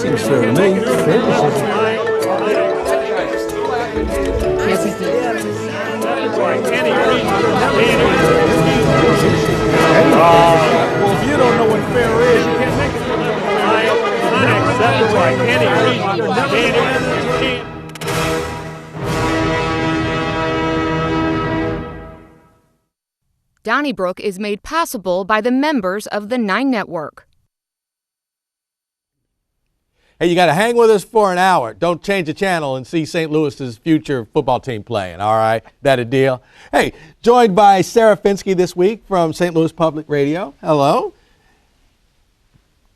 Seems fair to me. Fair decision. Yes, he did. Well, if you don't know what fair is, you can't make it. Unacceptable by any reason. Donnybrook is made possible by the members of the 9 Network. Hey, you got to hang with us for an hour. Don't change the channel and see St. Louis's future football team playing, all right? That a deal? Hey, joined by Sarah Finsky this week from St. Louis Public Radio. Hello.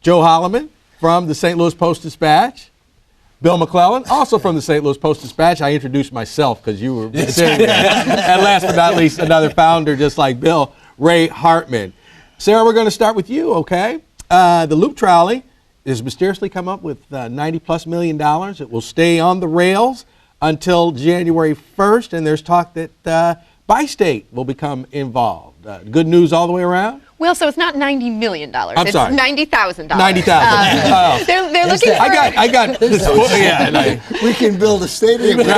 Joe Holloman from the St. Louis Post-Dispatch. Bill McClellan, also from the St. Louis Post-Dispatch. I introduced myself because you were sitting there. And last but not least, another founder just like Bill, Ray Hartman. Sarah, we're going to start with you, okay? The Loop Trolley has mysteriously come up with $90+ million. It will stay on the rails until January 1st, and there's talk that Bi-State will become involved. Good news all the way around? Well, so it's not $90 million. I'm it's sorry. $90,000. $90,000. They're looking for... I got this. We can build a stadium. Just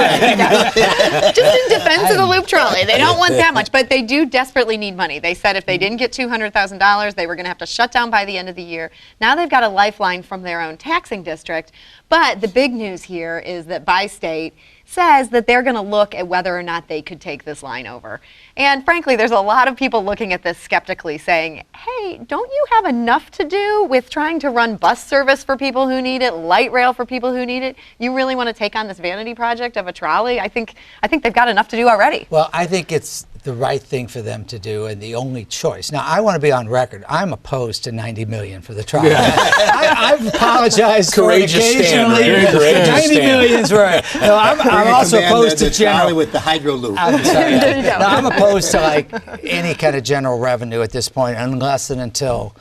in defense of the Loop Trolley. They don't want that much, but they do desperately need money. They said if they didn't get $200,000, they were going to have to shut down by the end of the year. Now they've got a lifeline from their own taxing district. But the big news here is that Bi-State says that they're going to look at whether or not they could take this line over. And frankly, there's a lot of people looking at this skeptically saying, hey, don't you have enough to do with trying to run bus service for people who need it, light rail for people who need it? You really want to take on this vanity project of a trolley? I think they've got enough to do already. Well, I think it's the right thing for them to do and the only choice. Now, I want to be on record. I'm opposed to $90 million for the trolley. Yeah. I've apologized courageous for it occasionally. $90 million's right. No, I'm also opposed to general with the hydro loop. There you go. No, I'm opposed to like any kind of general revenue at this point, unless and until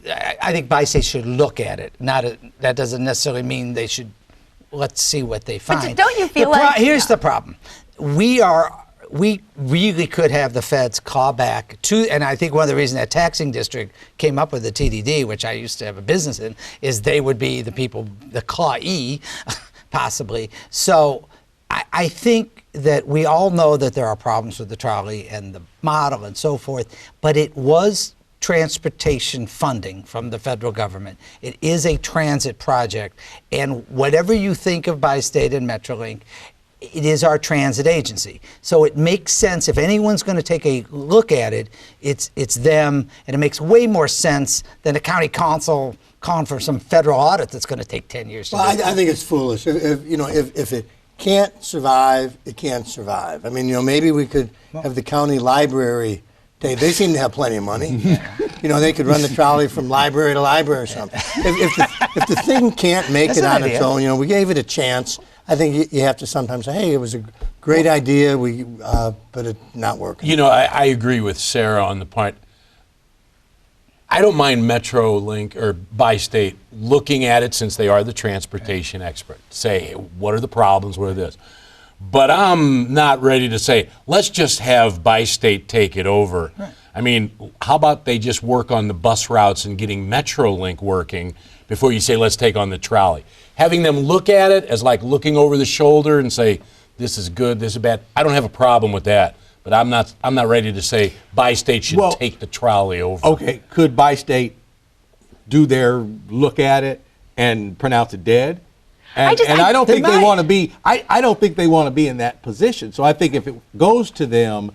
I think Bi-State should look at it. That doesn't necessarily mean they should. Let's see what they find. But don't you feel like here's the problem? We really could have the feds claw back to, and I think one of the reasons that taxing district came up with the TDD, which I used to have a business in, is they would be the people, the claw-e, possibly. So I think that we all know that there are problems with the trolley and the model and so forth, but it was transportation funding from the federal government. It is a transit project, and whatever you think of Bi-State and Metrolink, it is our transit agency. So it makes sense, if anyone's going to take a look at it, it's them, and it makes way more sense than a county council calling for some federal audit that's going to take 10 years to do. I think it's foolish. If it can't survive, it can't survive. I mean, maybe we could have the county library. They seem to have plenty of money. They could run the trolley from library to library or something. If the thing can't make it on its own, we gave it a chance. I think you have to sometimes say, hey, it was a great idea, but it's not working. I agree with Sarah on the point. I don't mind Metrolink or Bi-State looking at it, since they are the transportation expert. Say, what are the problems, what are this? But I'm not ready to say, let's just have Bi-State take it over. Right. I mean, how about they just work on the bus routes and getting Metrolink working before you say, let's take on the trolley? Having them look at it as like looking over the shoulder and say, this is good, this is bad. I don't have a problem with that, but I'm not ready to say Bi-State should take the trolley over. Okay, could Bi-State do their look at it and pronounce it dead? And I don't think they want to be. I don't think they want to be in that position. So I think if it goes to them,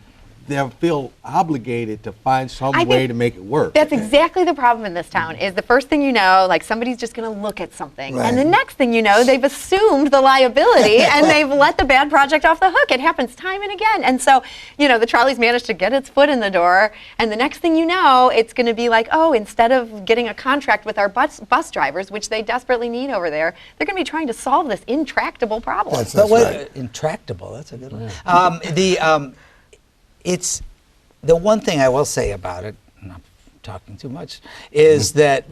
they'll feel obligated to find some way to make it work. That's exactly the problem in this town, is the first thing you know, like somebody's just going to look at something. Right. And the next thing you know, they've assumed the liability and they've let the bad project off the hook. It happens time and again. And so, the trolley's managed to get its foot in the door. And the next thing you know, it's going to be like, oh, instead of getting a contract with our bus drivers, which they desperately need over there, they're going to be trying to solve this intractable problem. That's right. Intractable, that's a good one. It's the one thing I will say about it, I'm not talking too much, is that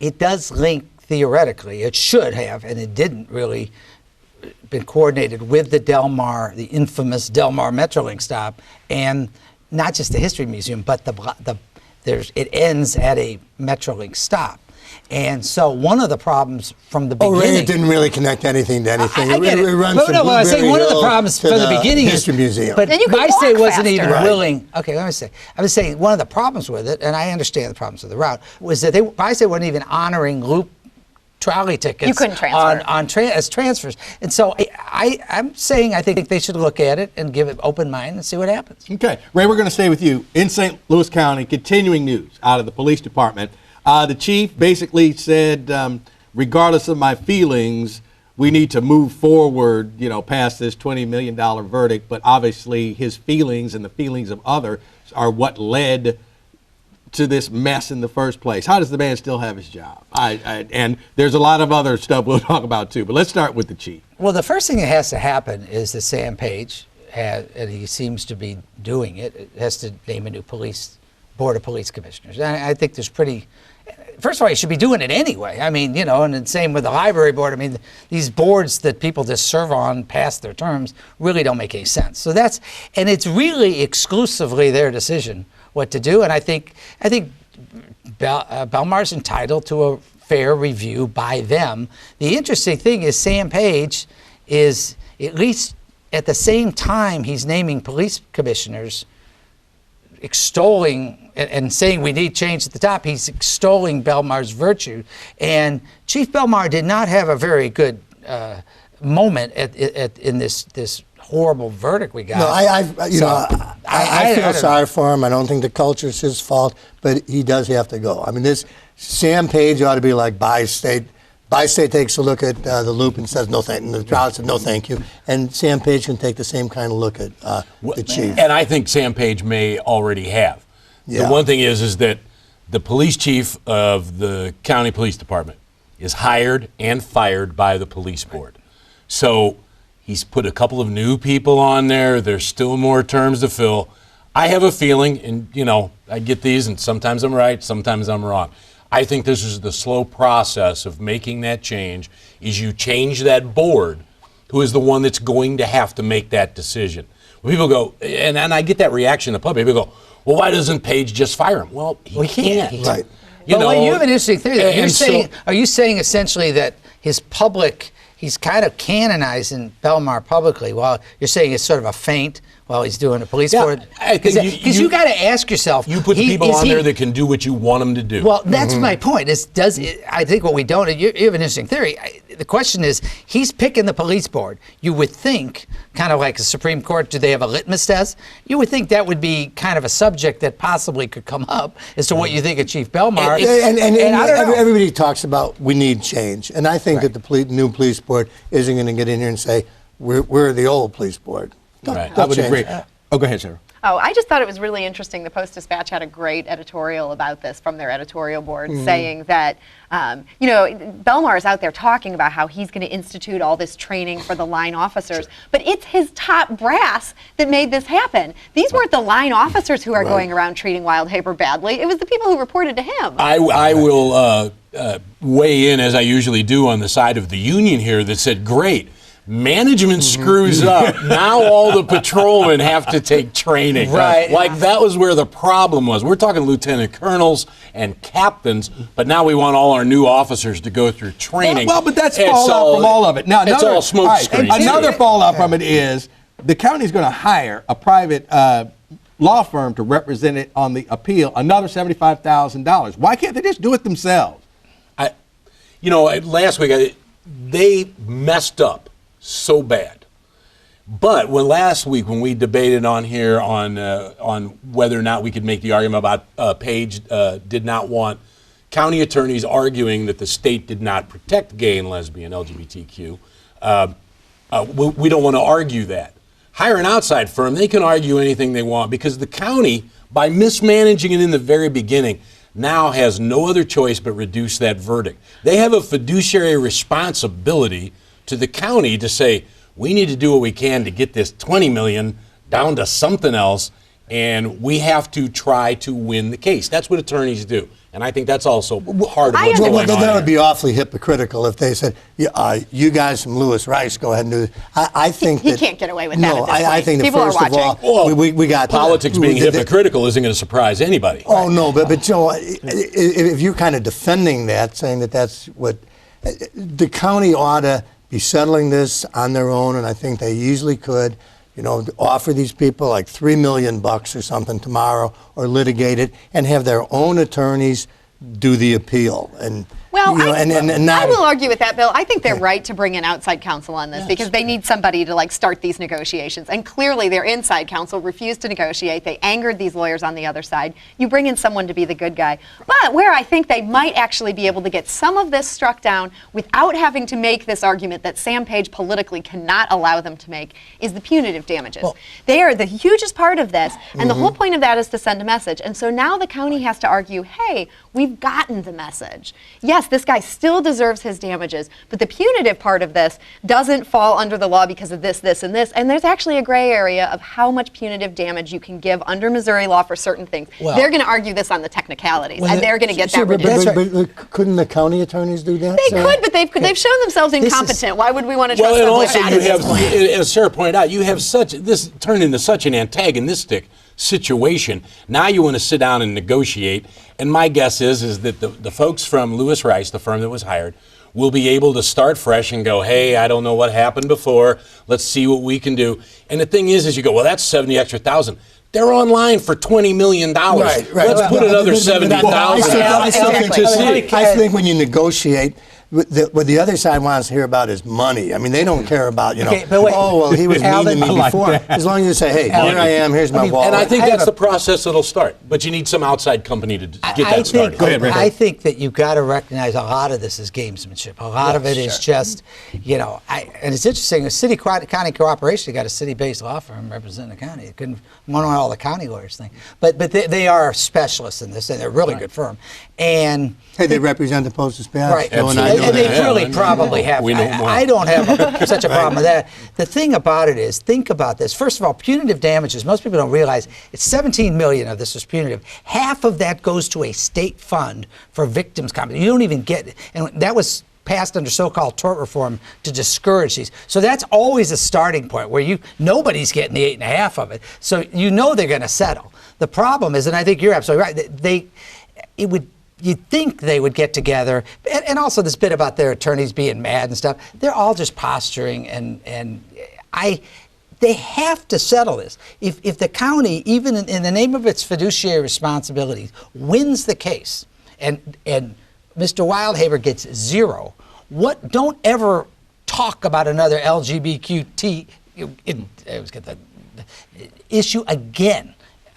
it does link theoretically. It should have, and it didn't really, been coordinated with the the infamous Delmar Metrolink stop, and not just the History Museum, but it ends at a Metrolink stop. And so one of the problems from the Oh, beginning. Ray didn't really connect anything to anything. I get it. It runs But from no, well, I say Blueberry one of the Hill problems to from the beginning is, History Museum. but Then you can my state walk wasn't even faster. willing. Okay, let me say. I was saying one of the problems with it, and I understand the problems with the route, was that my state wasn't even honoring Loop Trolley tickets You couldn't transfer. as transfers. And so I'm saying I think they should look at it and give it open mind and see what happens. Okay, Ray, we're going to stay with you. In St. Louis County, continuing news out of the police department. The chief basically said, regardless of my feelings, we need to move forward, past this $20 million verdict. But obviously his feelings and the feelings of others are what led to this mess in the first place. How does the man still have his job? And there's a lot of other stuff we'll talk about too, but let's start with the chief. Well, the first thing that has to happen is that Sam Page, and he seems to be doing it, has to name a new board of police commissioners. And I think there's first of all, he should be doing it anyway. I mean, and the same with the library board. I mean, these boards that people just serve on past their terms really don't make any sense. So and it's really exclusively their decision what to do. And I think Belmar's entitled to a fair review by them. The interesting thing is Sam Page is, at least at the same time he's naming police commissioners, extolling and saying we need change at the top, he's extolling Belmar's virtue. And Chief Belmar did not have a very good moment in this horrible verdict we got. No, I feel sorry for him. I don't think the culture is his fault, but he does have to go. I mean, this Sam Page ought to be like Bi-State. Bi-State takes a look at the Loop and says no thank you. The trial said no thank you. And Sam Page can take the same kind of look at the chief. And I think Sam Page may already have. Yeah. The one thing is that the police chief of the county police department is hired and fired by the police board. So he's put a couple of new people on there. There's still more terms to fill. I have a feeling, and I get these, and sometimes I'm right, sometimes I'm wrong. I think this is the slow process of making that change, is you change that board, who is the one that's going to have to make that decision. When people go, and I get that reaction in the public, people go, well, why doesn't Page just fire him? Well, he can't. Right. You have an interesting theory. Are you saying essentially that his public, he's kind of canonizing Belmar publicly, while you're saying it's sort of a feint while he's doing a police board? Because you got to ask yourself. You put people on there that can do what you want them to do. Well, that's my point. I think what we don't, you have an interesting theory. The question is, he's picking the police board. You would think, kind of like the Supreme Court, do they have a litmus test? You would think that would be kind of a subject that possibly could come up as to what you think of Chief Belmar. And I don't know. everybody talks about we need change. And I think that the new police board isn't going to get in here and say, we're the old police board. Right. I would agree. Oh, go ahead, Sarah. Oh, I just thought it was really interesting. The Post-Dispatch had a great editorial about this from their editorial board, saying that, Belmar is out there talking about how he's going to institute all this training for the line officers, but it's his top brass that made this happen. These weren't the line officers who are going around treating Wildhaber badly. It was the people who reported to him. I will weigh in, as I usually do, on the side of the union here that said, great. Management screws up. Now all the patrolmen have to take training. Right. Like that was where the problem was. We're talking lieutenant colonels and captains, but now we want all our new officers to go through training. Well, but that's fallout from all of it. Now, it's all smoke screens. Another fallout from it is the county's going to hire a private law firm to represent it on the appeal, another $75,000. Why can't they just do it themselves? Last week they messed up so bad. But last week when we debated on here on whether or not we could make the argument about Page did not want county attorneys arguing that the state did not protect gay and lesbian LGBTQ, we don't want to argue that. Hire an outside firm. They can argue anything they want because the county, by mismanaging it in the very beginning, now has no other choice but reduce that verdict. They have a fiduciary responsibility to the county to say, we need to do what we can to get this $20 million down to something else, and we have to try to win the case. That's what attorneys do. And I think that's also part of I what's understand. going on. That would here. be awfully hypocritical if they said, you guys from Lewis Rice, go ahead and do this. I think He that, can't get away with that No, at this I point. think that People are first of all, Well, we got Politics being the- hypocritical isn't going to surprise anybody. Oh no, but Joe, if you're kind of defending that, saying that that's what the county ought to be settling this on their own, and I think they easily could, offer these people like $3 million or something tomorrow, or litigate it, and have their own attorneys do the appeal. And Well, and not, I will argue with that, Bill. I think they're right to bring in outside counsel on this because they need somebody to start these negotiations. And clearly their inside counsel refused to negotiate. They angered these lawyers on the other side. You bring in someone to be the good guy. But where I think they might actually be able to get some of this struck down without having to make this argument that Sam Page politically cannot allow them to make is the punitive damages. They are the hugest part of this. And the whole point of that is to send a message. And so now the county has to argue, hey, we've gotten the message. Yes, this guy still deserves his damages, but the punitive part of this doesn't fall under the law because of this, this, and this. And there's actually a gray area of how much punitive damage you can give under Missouri law for certain things. Well, they're going to argue this on the technicalities, and they're going to get Sure, that but, reduced. but couldn't the county attorneys do that? They could, but they've shown themselves incompetent. Why would we want to trust Well, and them with also that you at this have, point? as Sarah pointed out, you have this turned into such an antagonistic situation. Now you want to sit down and negotiate, and my guess is that the folks from Lewis Rice, the firm that was hired, will be able to start fresh and go, hey, I don't know what happened before. Let's see what we can do. And the thing is you go, well, that's $70,000 extra. They're online for $20 million. Right. Let's put another $70,000 I think when you negotiate, what the other side wants to hear about is money. I mean, they don't care about, but wait. oh, well, he was mean Alvin, to me I like before. As long as you say, hey, here I am, here's my wallet. And I think I have that's a- the process that'll start. But you need some outside company to get I that started. think, I think that you've got to recognize a lot of this is gamesmanship. A lot of it is just, and it's interesting, the city county cooperation got a city-based law firm representing the county. It couldn't, one of all the county lawyers think. But they are specialists in this, and they're a really good firm. And Hey, they represent the Post-Dispatch. right, Joe and, and I know they that. really probably have. We know more. I don't have such a problem with that. The thing about it is, think about this. First of all, punitive damages. Most people don't realize it's $17 million of this is punitive. Half of that goes to a state fund for victims' compensation. You don't even get, and that was passed under so-called tort reform to discourage these. So that's always a starting point where nobody's getting the 8.5 of it. So they're going to settle. The problem is, and I think you're absolutely right. You'd think they would get together, and also this bit about their attorneys being mad and stuff. They're all just posturing, and they have to settle this. If the county, even in the name of its fiduciary responsibilities, wins the case, and Mr. Wildhaber gets zero, don't ever talk about another LGBTQ issue again,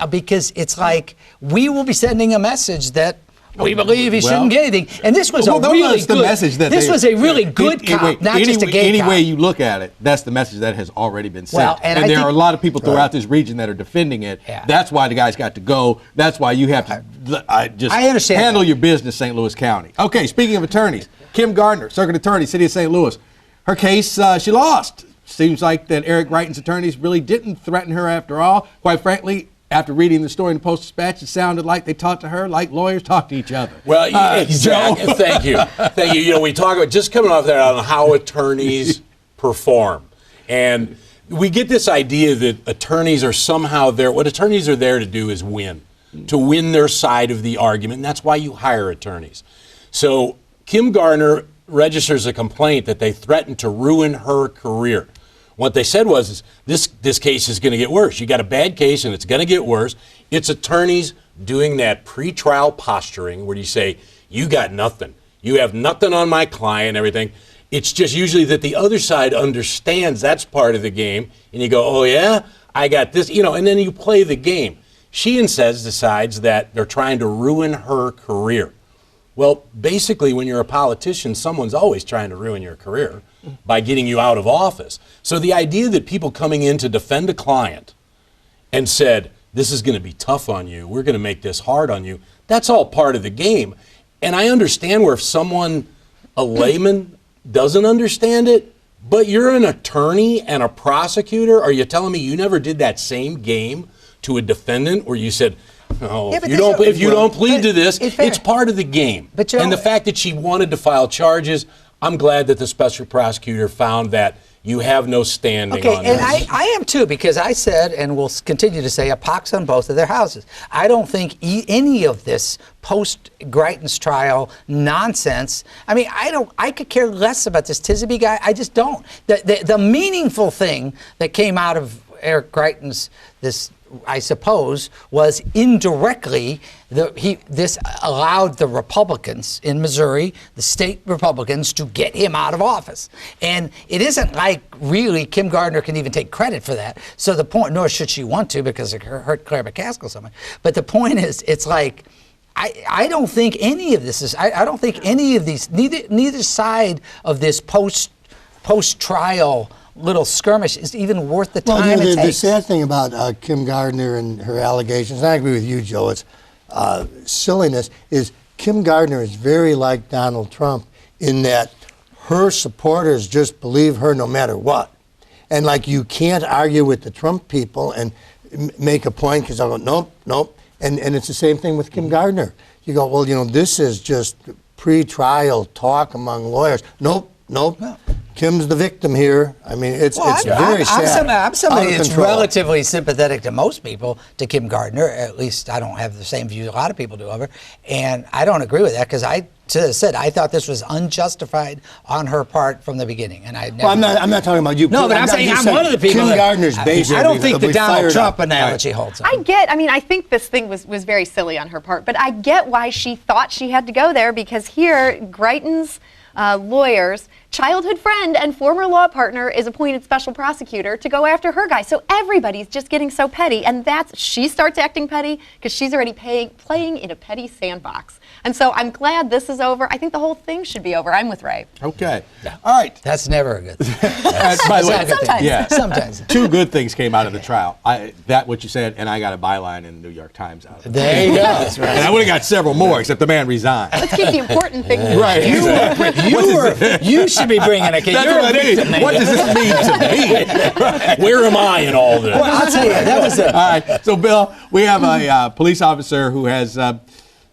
because it's like we will be sending a message that we believe he shouldn't get anything. And this was a really good message. This was a really good cop, not just a gay any cop. way you look at it, that's the message that has already been sent. Well, and I there think- are a lot of people throughout this region that are defending it. Yeah. That's why the guys got to go. That's why you have to I understand handle that. your business, St. Louis County. Okay, speaking of attorneys, Kim Gardner, Circuit Attorney, City of St. Louis. Her case, she lost. Seems like that Eric Wrighton's attorneys really didn't threaten her after all. Quite frankly, after reading the story in the Post-Dispatch, it sounded like they talked to her like lawyers talk to each other. Well, exactly. Joe? Thank you. Thank you. We talk about just coming off there on how attorneys perform. And we get this idea that attorneys are somehow there. What attorneys are there to do is win, to win their side of the argument. And that's why you hire attorneys. So Kim Gardner registers a complaint that they threatened to ruin her career. What they said was, this case is going to get worse. You got a bad case and it's going to get worse. It's attorneys doing that pretrial posturing where you say, you got nothing. You have nothing on my client, everything. It's just usually that the other side understands that's part of the game. And you go, oh yeah, I got this, and then you play the game. She decides that they're trying to ruin her career. Well, basically, when you're a politician, someone's always trying to ruin your career by getting you out of office. So the idea that people coming in to defend a client and said, this is going to be tough on you, we're going to make this hard on you, that's all part of the game. And I understand where if someone, a layman, doesn't understand it, but you're an attorney and a prosecutor, are you telling me you never did that same game to a defendant where you said, No, Yeah, if but you they don't, should- if you don't plead to this, it's fair. it's part of the game. But you and know- the fact that she wanted to file charges, I'm glad that the special prosecutor found that you have no standing Okay, on and this. I am too, because I said, and will continue to say, a pox on both of their houses. I don't think any of this post-Greitens trial nonsense, I mean, I could care less about this Tisby guy. I just don't. The meaningful thing that came out of Eric Greitens, this, I suppose, was indirectly this allowed the Republicans in Missouri, the state Republicans, to get him out of office. And it isn't like really Kim Gardner can even take credit for that. So the point, nor should she want to, because it hurt Claire McCaskill so much. But the point is, it's like, I don't think any of this is, I don't think any of these, neither side of this post-trial little skirmish is even worth the time Well, it the takes. sad thing about Kim Gardner and her allegations, and I agree with you, Joe, it's silliness, is Kim Gardner is very like Donald Trump in that her supporters just believe her no matter what. And like you can't argue with the Trump people and make a point because they'll go, nope. And it's the same thing with Kim Gardner. You go, well, this is just pre-trial talk among lawyers. Nope. Kim's the victim here. I mean, it's very sad. I'm somebody Out of that's control. relatively sympathetic to most people, to Kim Gardner. At least I don't have the same views a lot of people do of her. And I don't agree with that because I said I thought this was unjustified on her part from the beginning. And I never. Well, I'm not talking about you. No, but I'm saying I'm one of the people. Kim Gardner's basically. I don't think the Donald fired Trump up. analogy holds up. I think this thing was very silly on her part, but I get why she thought she had to go there because here, Greitens' lawyers, childhood friend and former law partner is appointed special prosecutor to go after her guy. So everybody's just getting so petty, and she starts acting petty because she's already playing in a petty sandbox. And so I'm glad this is over. I think the whole thing should be over. I'm with Ray. Okay. All right. That's never a good thing. By the way, Sometimes. yeah. Sometimes. Two good things came out of the trial. That what you said, and I got a byline in the New York Times out of it. There you go. That's right. And I would have got several more, except the man resigned. Let's keep the important things. Right. You should be bringing a case. That's You're what a I mean. victim. What does this mean to me? Where am I in all this? Well, I'll tell you, that was All right. So, Bill, we have a police officer who has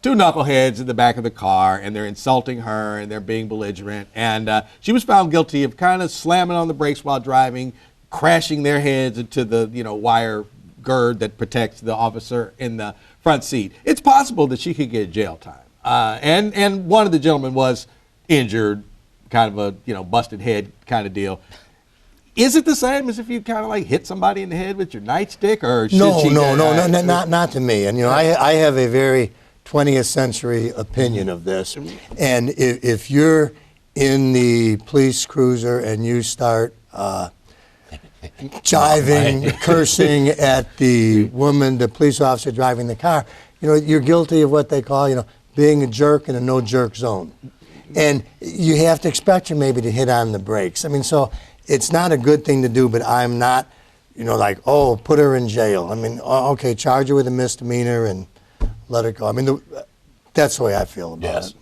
two knuckleheads in the back of the car, and they're insulting her, and they're being belligerent. And she was found guilty of kind of slamming on the brakes while driving, crashing their heads into the wire gird that protects the officer in the front seat. It's possible that she could get jail time. And one of the gentlemen was injured, kind of a busted head kind of deal. Is it the same as if you kind of like hit somebody in the head with your nightstick, or should No, she not to me. And I have a very 20th century opinion of this. And if you're in the police cruiser and you start jiving, cursing at the woman, the police officer driving the car, you're guilty of what they call, being a jerk in a no jerk zone. And you have to expect her maybe to hit on the brakes. I mean, so it's not a good thing to do, but I'm not, like, oh, put her in jail. I mean, okay, charge her with a misdemeanor and let her go. I mean, that's the way I feel about it.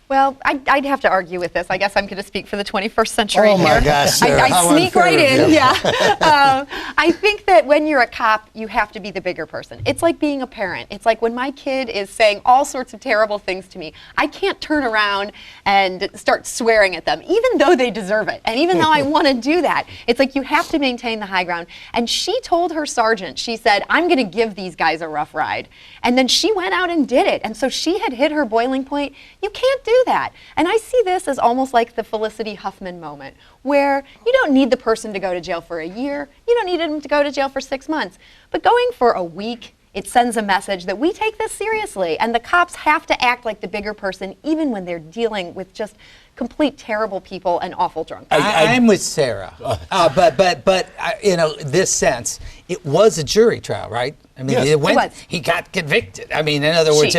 Well, I'd have to argue with this. I guess I'm going to speak for the 21st century Oh, here. my gosh, Sarah, I how sneak unfair right of in, you. yeah. I think that when you're a cop, you have to be the bigger person. It's like being a parent. It's like when my kid is saying all sorts of terrible things to me, I can't turn around and start swearing at them, even though they deserve it. And even though I want to do that, it's like you have to maintain the high ground. And she told her sergeant, she said, I'm going to give these guys a rough ride. And then she went out and did it. And so she had hit her boiling point. You can't do that. And I see this as almost like the Felicity Huffman moment, where you don't need the person to go to jail for a year. You don't need them to go to jail for 6 months. But going for a week, it sends a message that we take this seriously. And the cops have to act like the bigger person, even when they're dealing with just complete terrible people and awful drunk people. I'm with Sarah, but this sense, it was a jury trial, right? I mean, Yes. it went. It was. He got convicted. I mean, in other words,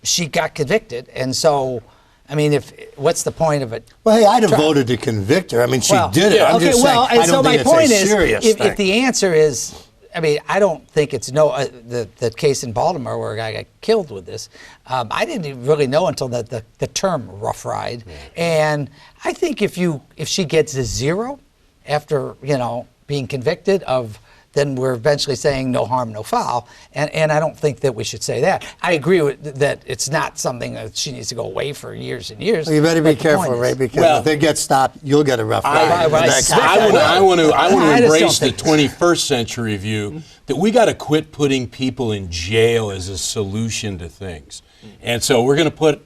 she got convicted, and so. I mean, what's the point of it? Well, hey, I'd have voted to convict her. I mean, she did it. I'm just saying, I don't think it's a serious thing. if the answer is, I mean, I don't think it's the case in Baltimore where a guy got killed with this. I didn't really know until the term rough ride, and I think if she gets a 0 after being convicted of then we're eventually saying no harm, no foul. And I don't think that we should say that. I agree with that it's not something that she needs to go away for years and years. Well, you better be But the point careful, is- Ray, because if they get stopped, you'll get a rough ride. I want to I just embrace the don't think 21st century view that we got to quit putting people in jail as a solution to things. And so we're going to put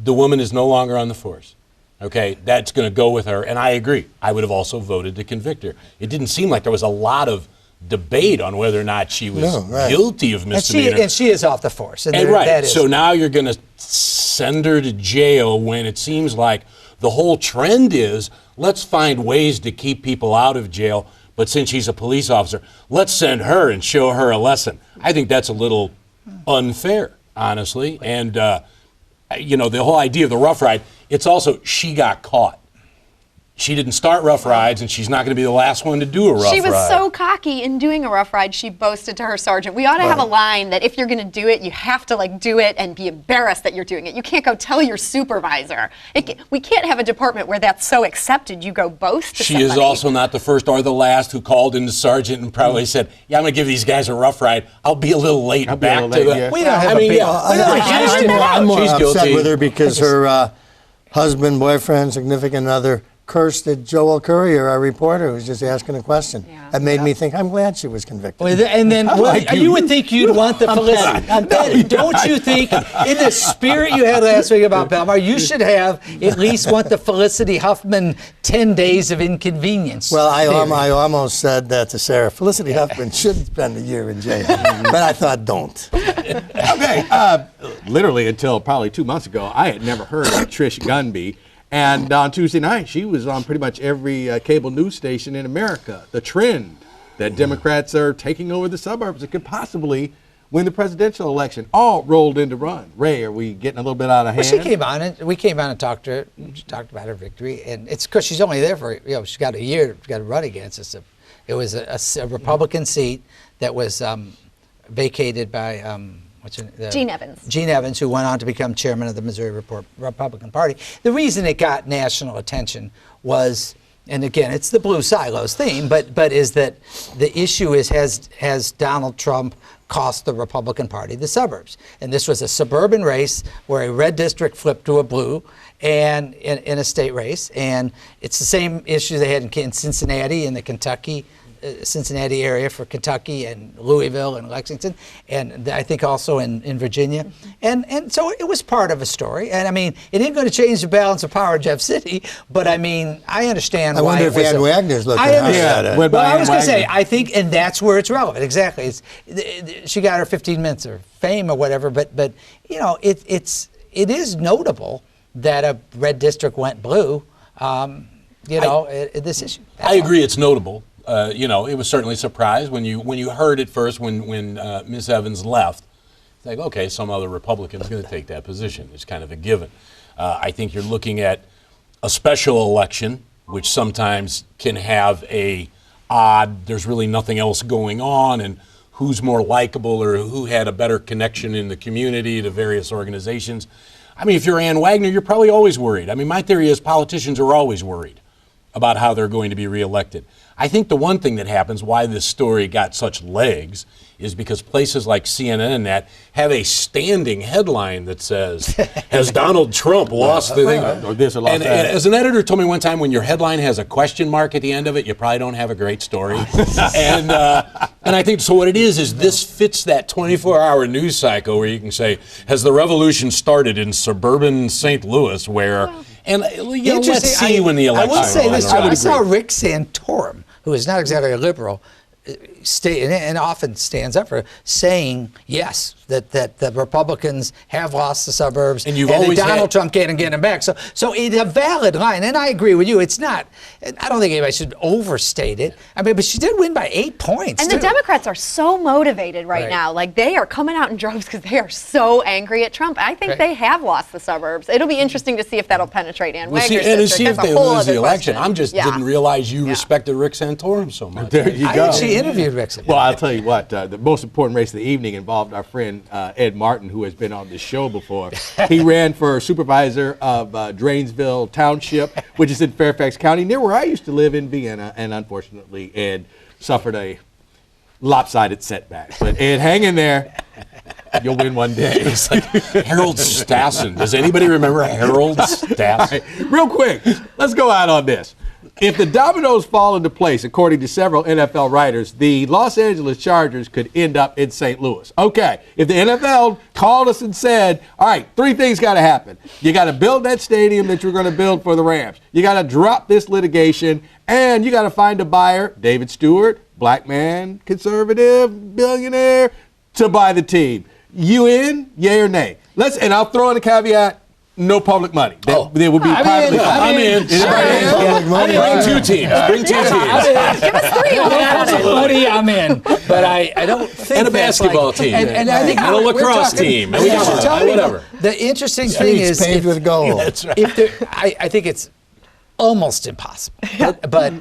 the woman is no longer on the force. Okay, that's going to go with her. And I agree. I would have also voted to convict her. It didn't seem like there was a lot of debate on whether or not she was guilty of misdemeanor. And she is off the force. And right. that is, So now you're going to send her to jail when it seems like the whole trend is let's find ways to keep people out of jail. But since she's a police officer, let's send her and show her a lesson. I think that's a little unfair, honestly. And, you know, the whole idea of the rough ride, it's also she got caught. She didn't start Rough Rides, and she's not going to be the last one to do a rough ride. She was so cocky in doing a rough ride, she boasted to her sergeant. We ought to have a line that if you're going to do it, you have to like do it and be embarrassed that you're doing it. You can't go tell your supervisor. We can't have a department where that's so accepted. You go boast to She somebody. is also not the first or the last who called in the sergeant and probably said, yeah, I'm going to give these guys a rough ride. I'll be a little late back to the... we don't have I'm more She's upset guilty. with her because her husband, boyfriend, significant other cursed at Joel Courier, our reporter, who was just asking a question. That made me think, I'm glad she was convicted. And then you would think you'd want the felicity. Don't you think, in the spirit you had last week about Belmar, you should have at least want the Felicity Huffman 10 days of inconvenience? Well, I almost said that to Sarah. Felicity Huffman should spend a year in jail. But I thought, don't. Okay, literally until probably 2 months ago, I had never heard of Trish Gunby. And on Tuesday night, she was on pretty much every cable news station in America. The trend that Democrats are taking over the suburbs that could possibly win the presidential election all rolled into run. Ray, are we getting a little bit out of hand? Well, she came on, and we came on and talked to her. She talked about her victory, and it's because she's only there for, she's got a year to run against. It was a Republican seat that was vacated by Gene Evans. Gene Evans, who went on to become chairman of the Missouri Republican Party. The reason it got national attention was, and again, it's the blue silos theme, but is that the issue is has Donald Trump cost the Republican Party the suburbs? And this was a suburban race where a red district flipped to a blue, and in a state race, and it's the same issue they had in Cincinnati, in the Cincinnati area for Kentucky, and Louisville and Lexington, and I think also in Virginia. And so it was part of a story. And I mean, it ain't going to change the balance of power in Jeff City, but I mean, I understand why. I wonder if Ann Wagner's looking at it. Well, I was going to say, I think, and that's where it's relevant. Exactly. She got her 15 minutes of fame or whatever, but you know, it is notable that a red district went blue. This issue. I agree, it's notable. You know, it was certainly a surprise when you heard it first when Ms. Evans left. It's like, okay, some other Republican's going to take that position. It's kind of a given. I think you're looking at a special election, which sometimes can have a odd, there's really nothing else going on, and who's more likable or who had a better connection in the community to various organizations. I mean, if you're Ann Wagner, you're probably always worried. I mean, my theory is politicians are always worried about how they're going to be reelected. I think the one thing that happens, why this story got such legs, is because places like CNN and that have a standing headline that says, has Donald Trump lost the thing? Or this or lost And that. as an editor told me one time, when your headline has a question mark at the end of it, you probably don't have a great story. and I think, so what it is this fits that 24-hour news cycle where you can say, has the revolution started in suburban St. Louis where... And let's see when the election. I will say this: I saw Rick Santorum, who is not exactly a liberal, and often stands up for saying yes, that the Republicans have lost the suburbs, and Donald Trump can't get them back. So it's a valid line, and I agree with you. It's not. I don't think anybody should overstate it. I mean, but she did win by 8 points. And the Democrats are so motivated right now. Like, they are coming out in droves because they are so angry at Trump. I think they have lost the suburbs. It'll be interesting to see if that'll penetrate Ann Wagner's district. See if That's they a whole lose the other election. question. I just didn't realize you respected Rick Santorum so much. There you I go. actually interviewed Rick Santorum. Well, I'll tell you what, the most important race of the evening involved our friend Ed Martin, who has been on this show before. He ran for supervisor of Drainsville Township, which is in Fairfax County, near where I used to live in Vienna, and unfortunately Ed suffered a lopsided setback. But Ed, hang in there. You'll win one day. It's like Harold Stassen. Does anybody remember Harold Stassen? All right, real quick, let's go out on this. If the dominoes fall into place, according to several NFL writers, the Los Angeles Chargers could end up in St. Louis. Okay, if the NFL called us and said, all right, 3 things got to happen. You got to build that stadium that you're going to build for the Rams. You got to drop this litigation, and you got to find a buyer, David Stewart, black man, conservative, billionaire, to buy the team. You in, yay or nay? And I'll throw in a caveat. No public money. There would be privately. I'm in. Bring 2 teams. Bring 2 teams. Give us 3 on that. Money, I'm in. But I don't think And a that's basketball team. And I think And a lacrosse team. And we got Tell me, whatever. The interesting thing Streets is, paved with gold. That's right. if there, I think it's almost impossible. But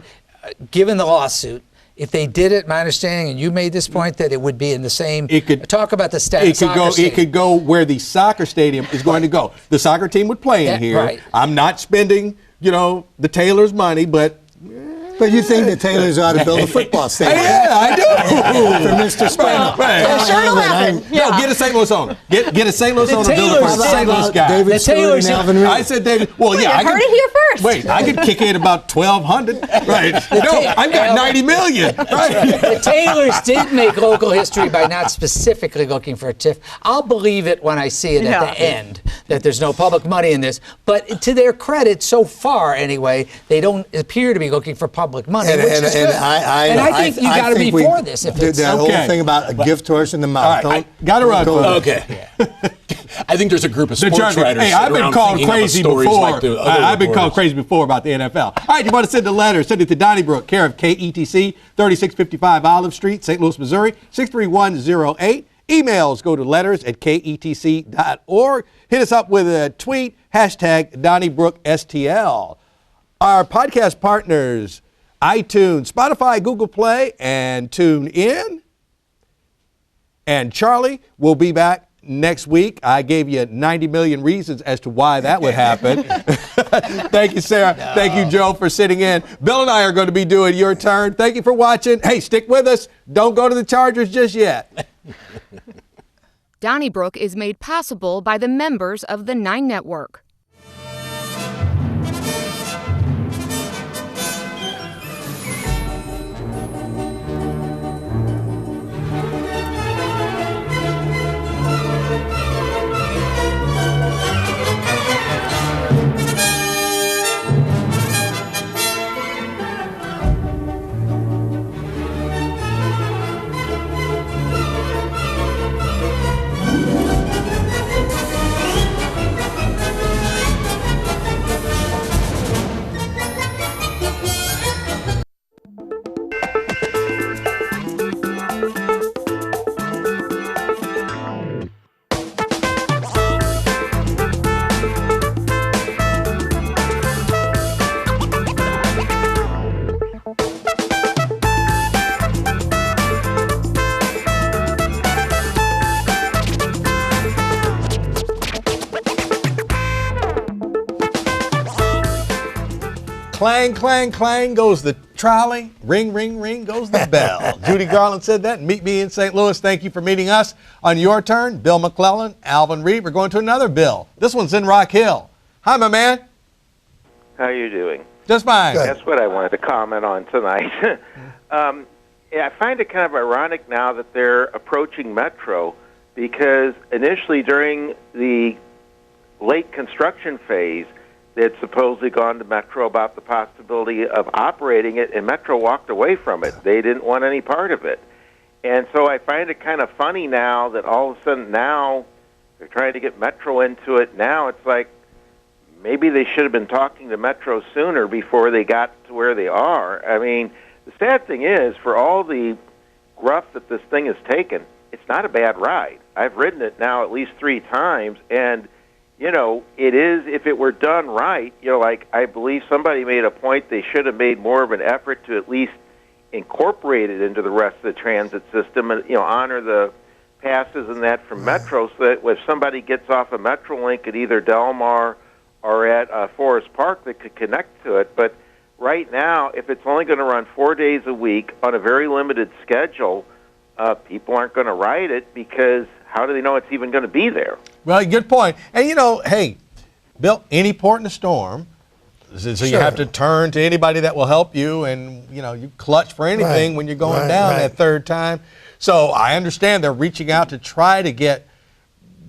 given the lawsuit, if they did it, my understanding, and you made this point, that it would be in the same. It could talk about the It could go where the soccer stadium is going to go. The soccer team would play in here. Right. I'm not spending, the Taylor's money, but. But you think the Taylors ought to build a football stadium? Yeah, I do. For Mr. Spanner. Right. Yeah, sure it'll happen. No, get a St. Louis owner. Get a St. Louis owner. Build it for Taylors a St. Louis guy. David The Stewart Taylors- and Alvin Reed. I said David. Well, Wait, yeah, I heard it here first. Wait, I could kick in about 1,200. Right. No, I've got 90 million. Right. The Taylors did make local history by not specifically looking for a TIF. I'll believe it when I see it at the end, that there's no public money in this. But to their credit, so far anyway, they don't appear to be looking for public money, which is good. I think you got to be for this. If it's that okay. whole thing about a gift horse in the mouth. All right, got to run. Okay. I think there's a group of sports writers. Hey, I've been around called thinking up crazy stories before. like the other I've been called reporters. crazy before about the NFL. All right, you want to send a letter, send it to Donnybrook, care of KETC, 3655 Olive Street, St. Louis, Missouri, 63108. Emails go to letters@ketc.org. Hit us up with a tweet, #DonnybrookSTL. Our podcast partners, iTunes, Spotify, Google Play, and TuneIn. And Charlie will be back next week. I gave you 90 million reasons as to why that would happen. Thank you, Sarah. No. Thank you, Joe, for sitting in. Bill and I are going to be doing your turn. Thank you for watching. Hey, stick with us. Don't go to the Chargers just yet. Donnybrook is made possible by the members of the 9 Network. Clang, clang, clang goes the trolley. Ring, ring, ring goes the bell. Judy Garland said that. Meet me in St. Louis. Thank you for meeting us. On your turn, Bill McClellan, Alvin Reed. We're going to another Bill. This one's in Rock Hill. Hi, my man. How are you doing? Just fine. Good. That's what I wanted to comment on tonight. Yeah, I find it kind of ironic now that they're approaching Metro, because initially during the late construction phase, they had supposedly gone to Metro about the possibility of operating it, and Metro walked away from it. They didn't want any part of it. And so I find it kind of funny now that all of a sudden now they're trying to get Metro into it. Now it's like maybe they should have been talking to Metro sooner before they got to where they are. I mean, the sad thing is, for all the gruff that this thing has taken, it's not a bad ride. I've ridden it now at least 3 times, and you know, it is, if it were done right, you know, like I believe somebody made a point, they should have made more of an effort to at least incorporate it into the rest of the transit system and, you know, honor the passes and that from Metro, so that if somebody gets off a Metrolink at either Belmar or at Forest Park, they could connect to it. But right now, if it's only going to run 4 days a week on a very limited schedule, people aren't going to ride it because how do they know it's even going to be there? Well, good point. And hey, Bill, any port in a storm, so you have to turn to anybody that will help you, and you clutch for anything when you're going down that third time. So I understand they're reaching out to try to get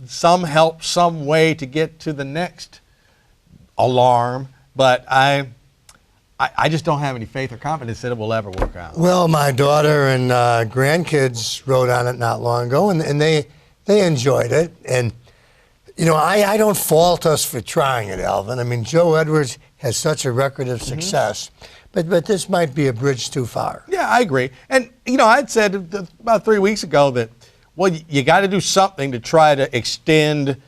some help, some way to get to the next alarm, but I just don't have any faith or confidence that it will ever work out. Well, my daughter and grandkids rode on it not long ago, and they enjoyed it. And I don't fault us for trying it, Alvin. I mean, Joe Edwards has such a record of success, but this might be a bridge too far. Yeah, I agree. And I'd said about 3 weeks ago that you got to do something to try to extend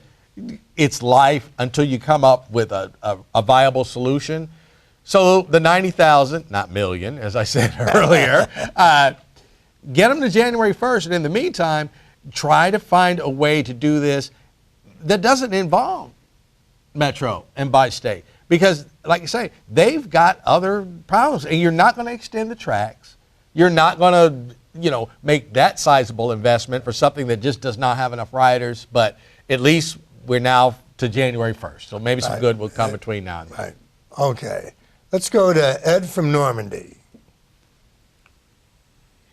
its life until you come up with a viable solution. So the 90,000, not million, as I said earlier, get them to January 1st. And in the meantime, try to find a way to do this that doesn't involve Metro and Bi-State. Because, like you say, they've got other problems. And you're not going to extend the tracks. You're not going to, make that sizable investment for something that just does not have enough riders. But at least we're now to January 1st. So maybe some good will come between now and then. Right. Okay. Let's go to Ed from Normandy.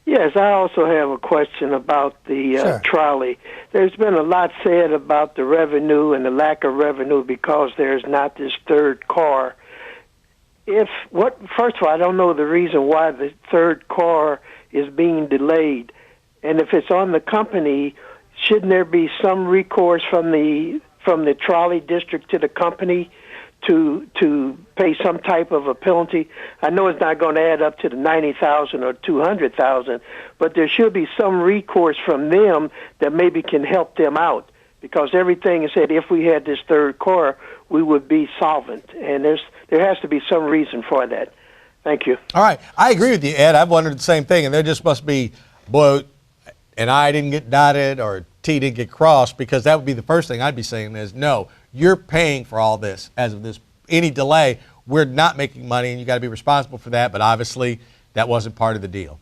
Yes, I also have a question about the trolley. There's been a lot said about the revenue and the lack of revenue because there's not this third car. First of all, I don't know the reason why the third car is being delayed. And if it's on the company, shouldn't there be some recourse from the trolley district to the company to pay some type of a penalty? I know it's not going to add up to the 90,000 or 200,000, but there should be some recourse from them that maybe can help them out, because everything is said if we had this third car, we would be solvent, and there has to be some reason for that. Thank you. All right, I agree with you, Ed. I've wondered the same thing, and there just must be, an I didn't get dotted or T didn't get crossed, because that would be the first thing I'd be saying is, no, you're paying for all this. As of this, any delay, we're not making money, and you got to be responsible for that, but obviously that wasn't part of the deal.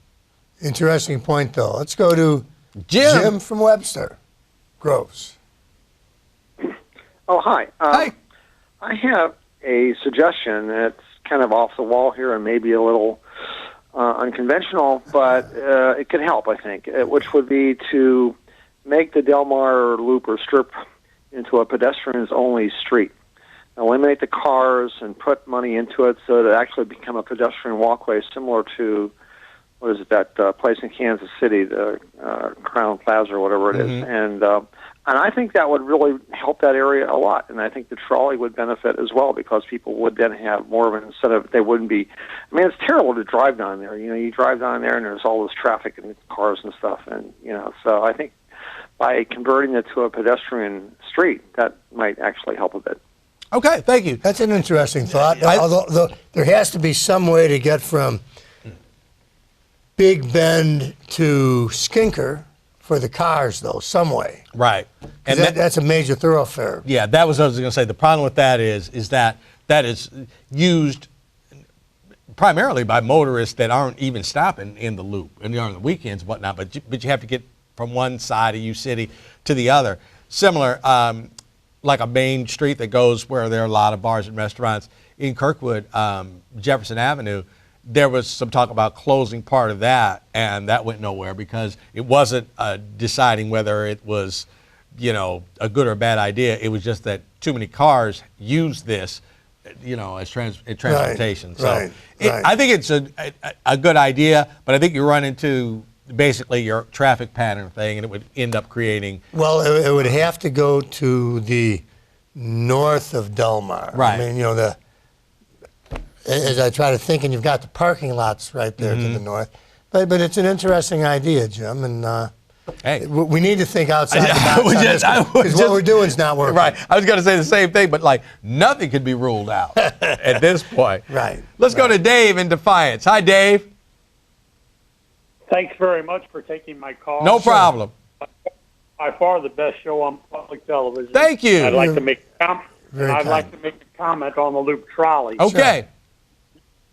Interesting point, though. Let's go to Jim from Webster Groves. Oh, hi. Hi. I have a suggestion that's kind of off the wall here and maybe a little unconventional, but it could help, I think, which would be to make the Delmar Loop or Strip into a pedestrians-only street. Eliminate the cars and put money into it so that it actually become a pedestrian walkway similar to, that place in Kansas City, the Crown Plaza or whatever it is. And I think that would really help that area a lot. And I think the trolley would benefit as well, because people would then have more of an incentive. They wouldn't be, it's terrible to drive down there. You drive down there and there's all this traffic and cars and stuff. And, so I think by converting it to a pedestrian street, that might actually help a bit. Okay, thank you. That's an interesting thought. Although there has to be some way to get from Big Bend to Skinker for the cars, though, some way. Right. And that's a major thoroughfare. Yeah, that was what I was going to say. The problem with that is that is used primarily by motorists that aren't even stopping in the loop and on the weekends and whatnot, but you have to get from one side of U City to the other. Similar, like a main street that goes where there are a lot of bars and restaurants in Kirkwood, Jefferson Avenue. There was some talk about closing part of that, and that went nowhere because it wasn't deciding whether it was, a good or bad idea. It was just that too many cars use this, as transportation. Right, so I think it's a good idea, but I think you run into basically your traffic pattern thing, and it would end up creating. Well, it would have to go to the north of Belmar. Right. As I try to think, and you've got the parking lots right there to the north. But it's an interesting idea, Jim, and we need to think outside the box because what we're doing is not working. Right. I was going to say the same thing, but nothing could be ruled out at this point. Right. Let's go to Dave in Defiance. Hi, Dave. Thanks very much for taking my call. No problem. By far the best show on public television. Thank you. I'd like to make a comment on the Loop Trolley. Okay. Sure.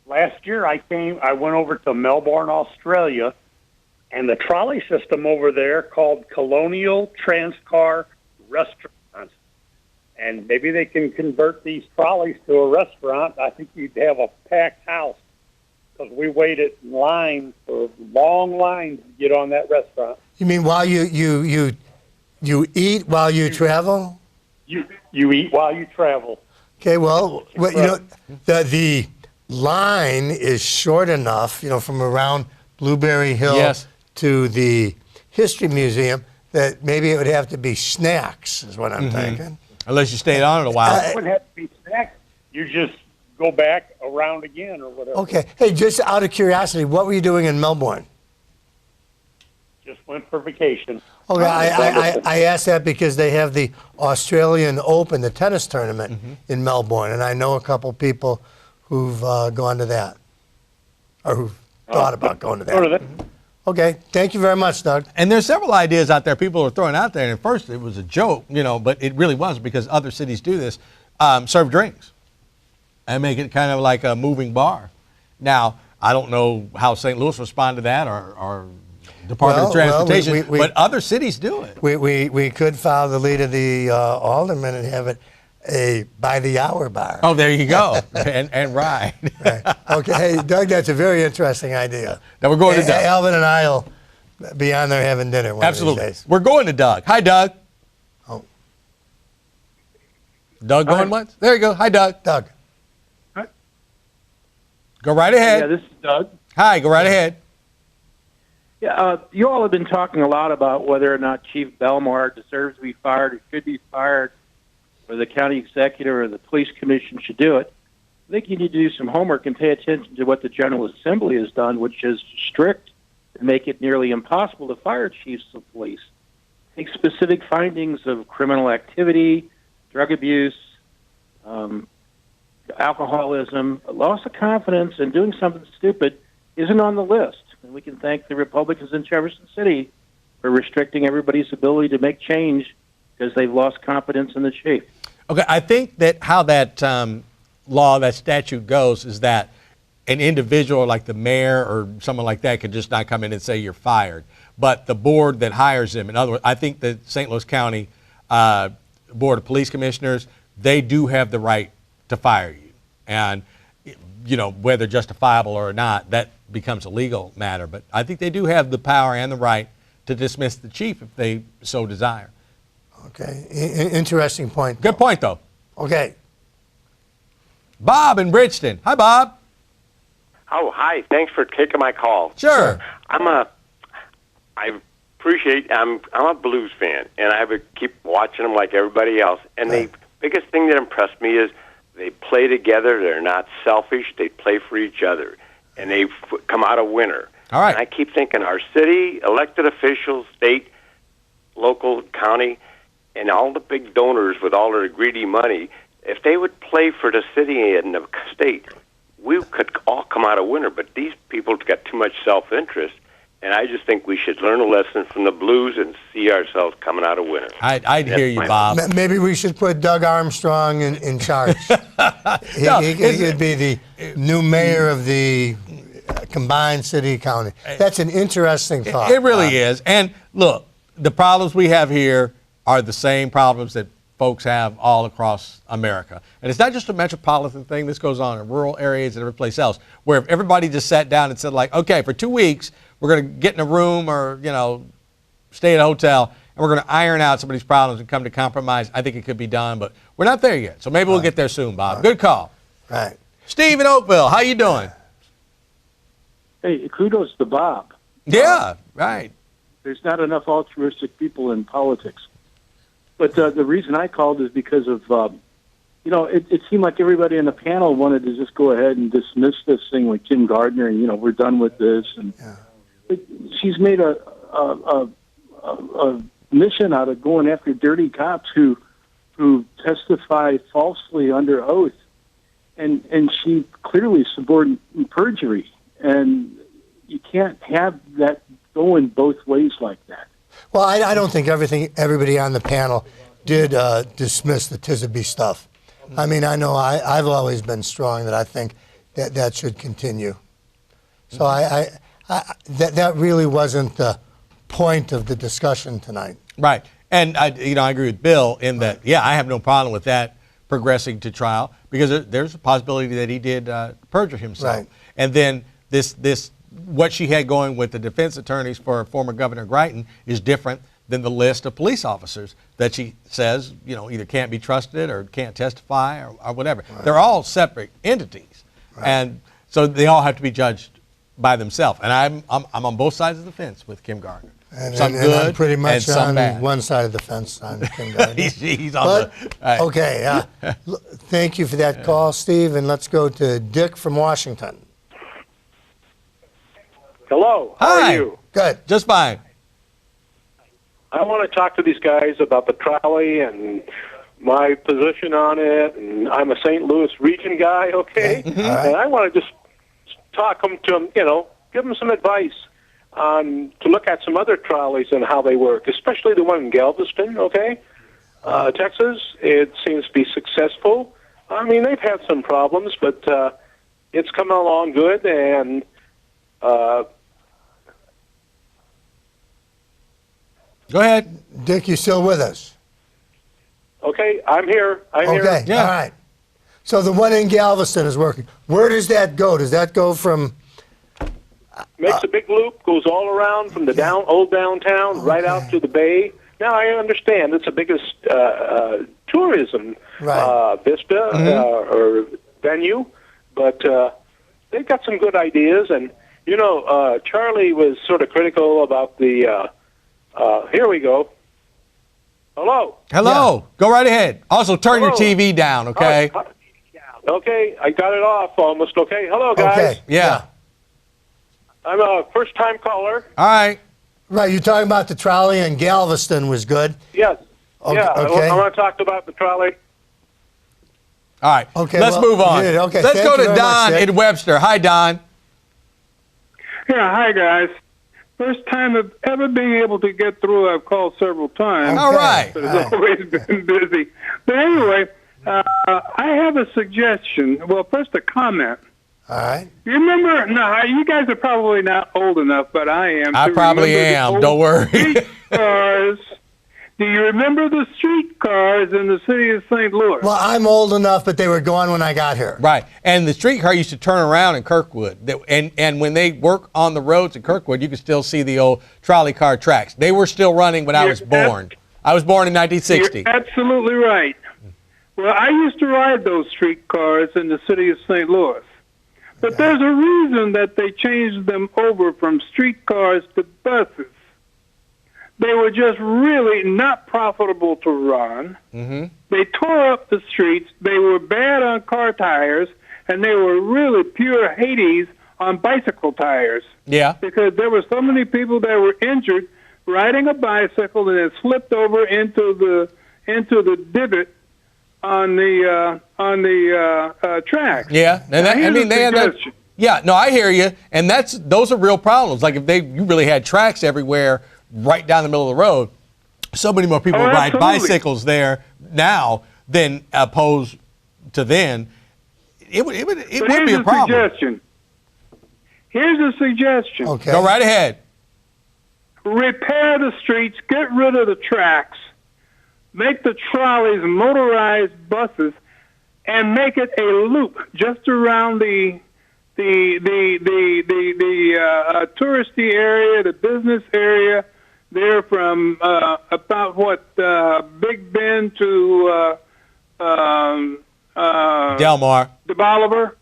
Last year I went over to Melbourne, Australia, and the trolley system over there called Colonial Transcar Restaurants. And maybe they can convert these trolleys to a restaurant. I think you'd have a packed house because we waited in line for long lines to get on that restaurant. You mean while you eat while you travel? You eat while you travel. Okay, well, the line is short enough, from around Blueberry Hill to the History Museum that maybe it would have to be snacks, is what I'm thinking. Unless you stayed on it a while. It wouldn't have to be snacks. You just go back around again or whatever. Okay. Hey, just out of curiosity, what were you doing in Melbourne? Just went for vacation. Okay, I asked that because they have the Australian Open, the tennis tournament in Melbourne, and I know a couple people who've gone to that, or who've thought about going to that. Okay, thank you very much, Doug. And there's several ideas out there people are throwing out there, and at first it was a joke, but it really was because other cities do this, serve drinks and make it kind of like a moving bar. Now, I don't know how St. Louis responded to that or Department of Transportation, but other cities do it. We could follow the lead of the alderman and have it a by-the-hour bar. Oh, there you go, and ride. Right. Okay, hey, Doug, that's a very interesting idea. Now we're going to Doug. Alvin and I will be on there having dinner one Absolutely. of these days. We're going to Doug. Hi, Doug. Oh. Doug going once? There you go. Hi, Doug. Doug. Hi. Go right ahead. Yeah, this is Doug. Hi, go right ahead. Yeah, you all have been talking a lot about whether or not Chief Belmar deserves to be fired or should be fired, or the county executive or the police commission should do it. I think you need to do some homework and pay attention to what the General Assembly has done, which is strict and make it nearly impossible to fire chiefs of police. Take specific findings of criminal activity, drug abuse, alcoholism, loss of confidence, and doing something stupid isn't on the list. And we can thank the Republicans in Jefferson City for restricting everybody's ability to make change because they've lost confidence in the chief. Okay, I think that how that law, that statute goes is that an individual like the mayor or someone like that could just not come in and say you're fired. But the board that hires them, in other words, I think the St. Louis County Board of Police Commissioners, they do have the right to fire you. And, whether justifiable or not, that becomes a legal matter. But I think they do have the power and the right to dismiss the chief if they so desire. Okay, interesting point. Good point, though. Okay. Bob in Bridgeton. Hi, Bob. Oh, hi. Thanks for taking my call. Sure. I appreciate. I'm a blues fan, and I have to keep watching them like everybody else. And the biggest thing that impressed me is they play together. They're not selfish. They play for each other, and they come out a winner. All right. And I keep thinking our city, elected officials, state, local, county, and all the big donors with all their greedy money, if they would play for the city and the state, we could all come out a winner. But these people got too much self-interest, and I just think we should learn a lesson from the Blues and see ourselves coming out a winner. I'd hear you, Bob. Maybe we should put Doug Armstrong in charge. He could be the new mayor of the combined city-county. That's an interesting thought. It really is. And look, the problems we have here are the same problems that folks have all across America. And it's not just a metropolitan thing. This goes on in rural areas and every place else, where if everybody just sat down and said, like, okay, for 2 weeks, we're going to get in a room or, stay at a hotel, and we're going to iron out somebody's problems and come to compromise, I think it could be done. But we're not there yet. So maybe we'll get there soon, Bob. Good call. Right. Steve in Oakville, how you doing? Hey, kudos to Bob. Yeah, right. There's not enough altruistic people in politics. But the reason I called is because of, it seemed like everybody on the panel wanted to just go ahead and dismiss this thing with Kim Gardner, and, we're done with this. And she's made a mission out of going after dirty cops who testify falsely under oath. And she clearly suborned perjury. And you can't have that going both ways like that. Well, I don't think everybody on the panel did dismiss the Tisabee stuff. I mean, I know I've always been strong that I think that should continue. So I that really wasn't the point of the discussion tonight. Right. And I agree with Bill in that, I have no problem with that progressing to trial because there's a possibility that he did perjure himself. Right. And then this what she had going with the defense attorneys for former Governor Greitens is different than the list of police officers that she says, either can't be trusted or can't testify or whatever. Right. They're all separate entities. Right. And so they all have to be judged by themselves. And I'm on both sides of the fence with Kim Gardner. And, some and good I'm pretty much and some on bad. one side of the fence on Kim Gardner. he's on right. Okay, thank you for that call, Steve, and let's go to Dick from Washington. Hello, how Hi. are you? Good. Just fine. I want to talk to these guys about the trolley and my position on it, and I'm a St. Louis region guy, okay? Mm-hmm. And I want to just talk them to them, give them some advice on to look at some other trolleys and how they work, especially the one in Galveston, okay? Texas, it seems to be successful. I mean, they've had some problems, but it's coming along good, and go ahead. Dick, you still with us? okay, I'm here. Okay, all right. So the one in Galveston is working. Where does that go? Does that go from... Makes a big loop, goes all around from the old downtown right out to the bay. Now, I understand it's the biggest tourism vista or venue, but they've got some good ideas. And, Charlie was sort of critical about the... here we go. Hello. Hello. Yeah. Go right ahead. Also, turn your TV down, okay? Okay, I got it off almost, okay? Hello, guys. Okay. Yeah. I'm a first-time caller. All right. Right, you're talking about the trolley in Galveston was good? Yes. Okay. Yeah, okay. I want to talk about the trolley. All right. Okay, let's move on. Okay, let's thank go you to very Don much, in Webster. Hi, Don. Yeah, hi, guys. First time I've ever been able to get through. I've called several times. All right. But it's always been busy. But anyway, I have a suggestion. Well, first a comment. All right. You remember, no, you guys are probably not old enough, but I am. I probably am. Don't worry. Streetcars. Do you remember the streetcars in the city of St. Louis? Well, I'm old enough, but they were gone when I got here. Right. And the streetcar used to turn around in Kirkwood. And when they work on the roads in Kirkwood, you can still see the old trolley car tracks. They were still running when I was born. I was born in 1960. You're absolutely right. Well, I used to ride those streetcars in the city of St. Louis. But there's a reason that they changed them over from streetcars to buses. They were just really not profitable to run. Mm-hmm. They tore up the streets. They were bad on car tires, and they were really pure Hades on bicycle tires. Yeah. Because there were so many people that were injured riding a bicycle and it slipped over into the divot on the tracks. Yeah, and that, I mean they end up. Yeah, no, I hear you, and those are real problems. Like if you really had tracks everywhere, right down the middle of the road, so many more people ride bicycles there now than opposed to then. It would be a problem. Here's a suggestion. Okay. Go right ahead. Repair the streets, get rid of the tracks, make the trolleys motorized buses, and make it a loop just around the touristy area, the business area. There from about Big Bend to Delmar, the Bolivar,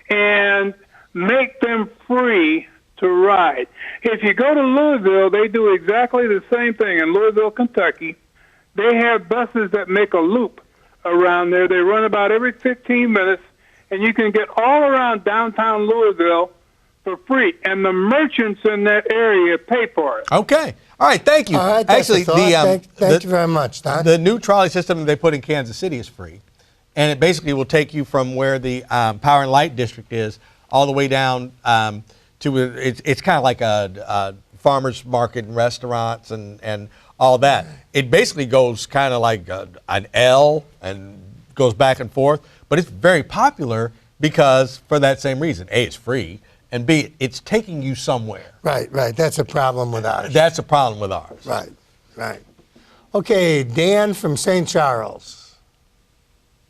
and make them free to ride. If you go to Louisville, they do exactly the same thing in Louisville, Kentucky. They have buses that make a loop around there. They run about every 15 minutes, and you can get all around downtown Louisville for free. And the merchants in that area pay for it. Okay. All right. Thank you. All right, actually, thank you very much, Don. The new trolley system that they put in Kansas City is free, and it basically will take you from where the Power and Light District is all the way down to it's kind of like a farmers market and restaurants and all that. It basically goes kind of like an L and goes back and forth, but it's very popular because for that same reason. A, it's free, and B, it's taking you somewhere. Right. That's a problem with ours. That's a problem with ours. Right. Okay, Dan from St. Charles.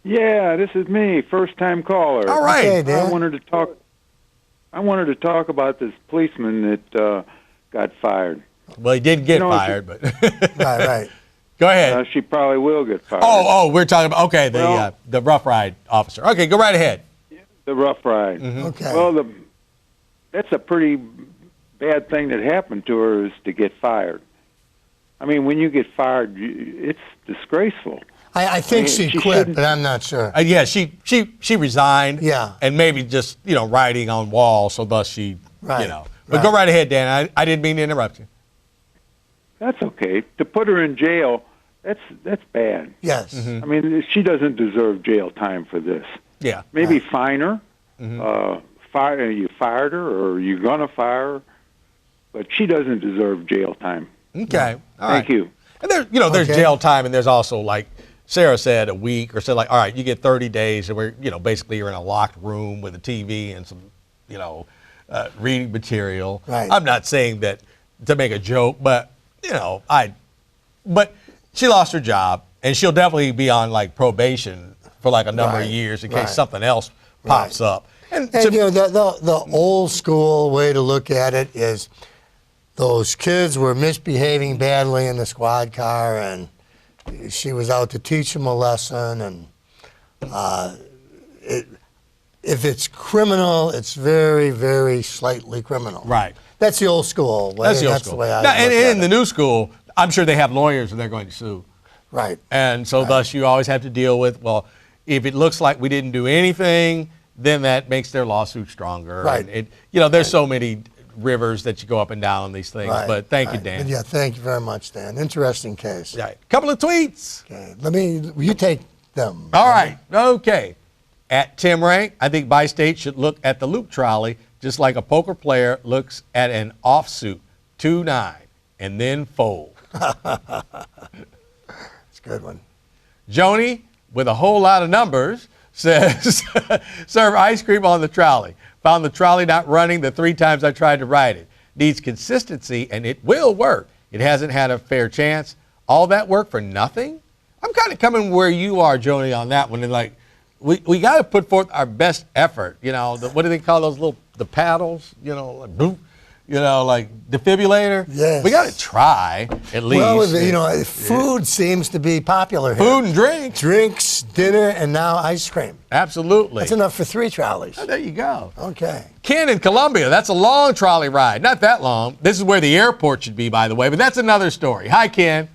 Yeah, this is me, first-time caller. All right. Okay, Dan. I wanted to talk about this policeman that got fired. Well, he didn't get fired, but right. Go ahead. She probably will get fired. We're talking about the Rough Ride officer. Okay, go right ahead. The Rough Ride. Okay. Well, that's a pretty bad thing that happened to her is to get fired. I mean, when you get fired, it's disgraceful. I think she quit, but I'm not sure. Yeah, she resigned. Yeah. And maybe just, writing on walls, so thus she, Right. But go right ahead, Dan. I didn't mean to interrupt you. That's okay. To put her in jail, that's bad. Yes. I mean, she doesn't deserve jail time for this. Yeah. Maybe fine her. You fired her, or you're gonna fire her, but she doesn't deserve jail time. Okay. All Thank right. you. And there's jail time, and there's also, like Sarah said, a week, or said, like, all right, you get 30 days, and we're, basically you're in a locked room with a TV and some, reading material. Right. I'm not saying that to make a joke, but but she lost her job, and she'll definitely be on like probation for like a number of years in case something else pops up. And the old school way to look at it is those kids were misbehaving badly in the squad car, and she was out to teach them a lesson. And if it's criminal, it's very, very slightly criminal. Right. That's the old school way. That's the old school. way I now, look and at in the new school, I'm sure they have lawyers and they're going to sue. Right. And so thus you always have to deal with, well, if it looks like we didn't do anything, then that makes their lawsuit stronger. Right. And there's so many rivers that you go up and down on these things. Right. But thank you, Dan. But yeah, thank you very much, Dan. Interesting case. Right. Couple of tweets. Okay. You take them. All right. Okay. At Tim Rank, I think Bi-State should look at the Loop Trolley just like a poker player looks at an offsuit, 2-9, and then fold. It's a good one. Joni, with a whole lot of numbers, says, serve ice cream on the trolley. Found the trolley not running the 3 times I tried to ride it. Needs consistency, and it will work. It hasn't had a fair chance. All that work for nothing? I'm kind of coming where you are, Joni, on that one. And like, we got to put forth our best effort. What do they call those the paddles? Like boop. Like defibrillator. Yes. We got to try at least. Well, food seems to be popular here. Food and drinks. Drinks, dinner, and now ice cream. Absolutely. That's enough for 3 trolleys. Oh, there you go. Okay. Ken in Columbia, that's a long trolley ride. Not that long. This is where the airport should be, by the way, but that's another story. Hi, Ken.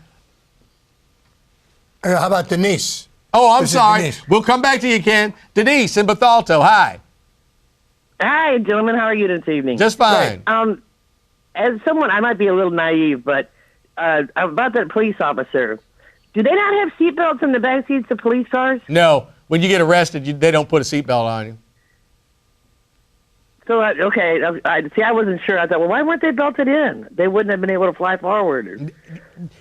How about Denise? Oh, I'm This is sorry. Denise. We'll come back to you, Ken. Denise in Bethalto, hi. Hi, gentlemen. How are you this evening? Just fine. As someone, I might be a little naive, but about that police officer, do they not have seatbelts in the back seats of police cars? No. When you get arrested, they don't put a seatbelt on you. So, okay, I wasn't sure. I thought, well, why weren't they belted in? They wouldn't have been able to fly forward.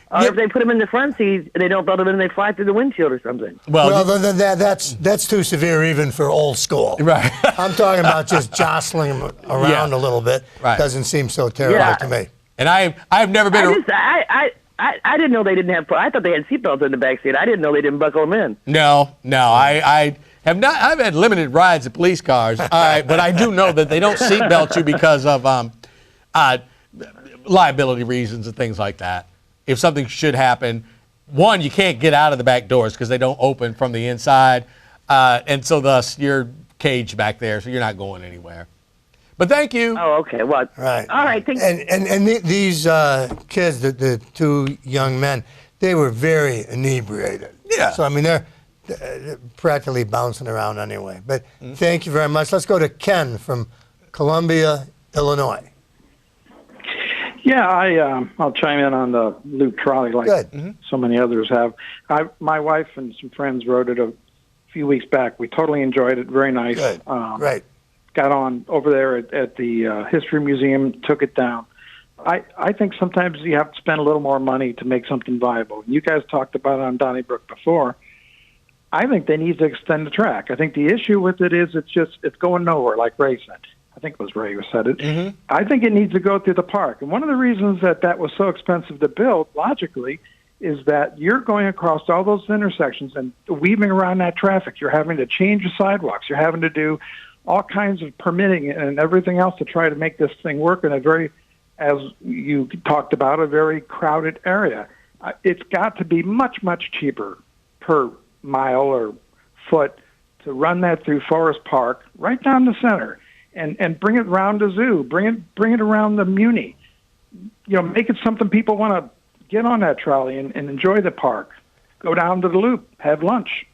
Or if they put them in the front seats and they don't belt them in, they fly through the windshield or something. Well, that's too severe even for old school. Right. I'm talking about just jostling them around a little bit. Right. Doesn't seem so terrible to me. And I've never been. I didn't know they didn't have. I thought they had seatbelts in the back seat. I didn't know they didn't buckle them in. No. I have not. I've had limited rides in police cars. All right, but I do know that they don't seatbelt you because of liability reasons and things like that. If something should happen, one, you can't get out of the back doors because they don't open from the inside, and so thus you're caged back there, so you're not going anywhere. But thank you. Oh, okay. Well, right. All right. Thank you. And these kids, the 2 young men, they were very inebriated. Yeah. So I mean, they're practically bouncing around anyway. But thank you very much. Let's go to Ken from Columbia, Illinois. Yeah, I'll chime in on the Loop Trolley like so many others have. My wife and some friends rode it a few weeks back. We totally enjoyed it. Very nice. Good. Right. Got on over there at the History Museum, took it down. I think sometimes you have to spend a little more money to make something viable. You guys talked about it on Donnybrook before. I think they need to extend the track. I think the issue with it is it's going nowhere, like Ray said. I think it was Ray who said it. I think it needs to go through the park. And one of the reasons that was so expensive to build, logically, is that you're going across all those intersections and weaving around that traffic. You're having to change the sidewalks. You're having to do all kinds of permitting and everything else to try to make this thing work in a very, as you talked about, a very crowded area. It's got to be much, much cheaper per mile or foot to run that through Forest Park, right down the center, and bring it around the zoo, bring it around the Muni. Make it something people want to get on that trolley and enjoy the park. Go down to the Loop, have lunch.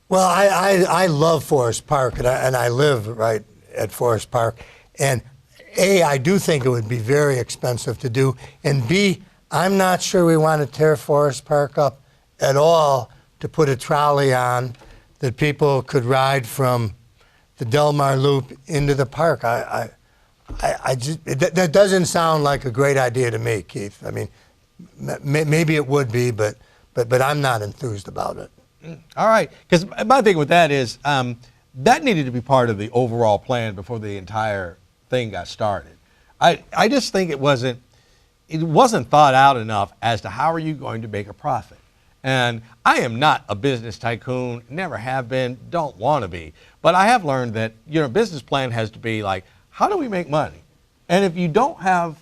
Well, I love Forest Park, and I live right at Forest Park. And A, I do think it would be very expensive to do, and B, I'm not sure we want to tear Forest Park up at all to put a trolley on that people could ride from the Belmar Loop into the park. That doesn't sound like a great idea to me, Keith. I mean, maybe it would be, but I'm not enthused about it. All right, because my thing with that is that needed to be part of the overall plan before the entire thing got started. I just think it wasn't thought out enough as to how are you going to make a profit. And I am not a business tycoon, never have been, don't want to be. But I have learned that a business plan has to be like, how do we make money? And if you don't have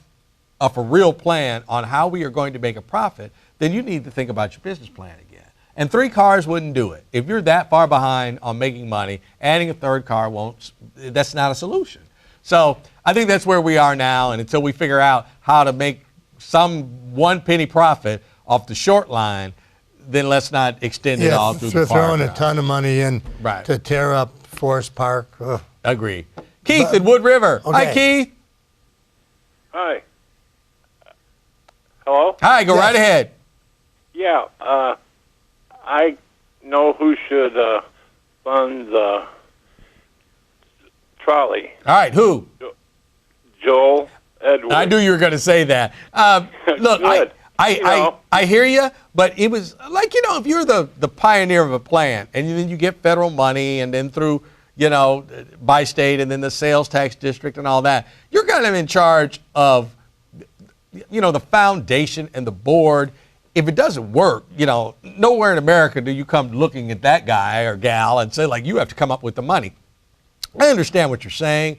a for real plan on how we are going to make a profit, then you need to think about your business plan again. And 3 cars wouldn't do it. If you're that far behind on making money, adding a 3rd car that's not a solution. So I think that's where we are now, and until we figure out how to make some 1 penny profit off the short line, then let's not extend it all through the park. Throwing a ton of money in to tear up Forest Park. Ugh. Agree. Keith at Wood River. Okay. Hi, Keith. Hi. Hello? Hi, go right ahead. Yeah, I know who should fund the trolley. All right, who? Joel Edwards. I knew you were going to say that. Look, I hear you, but it was like, if you're the pioneer of a plan and then you get federal money and then through, by state and then the sales tax district and all that, you're kind of in charge of, the foundation and the board. If it doesn't work, nowhere in America do you come looking at that guy or gal and say, like, you have to come up with the money. I understand what you're saying.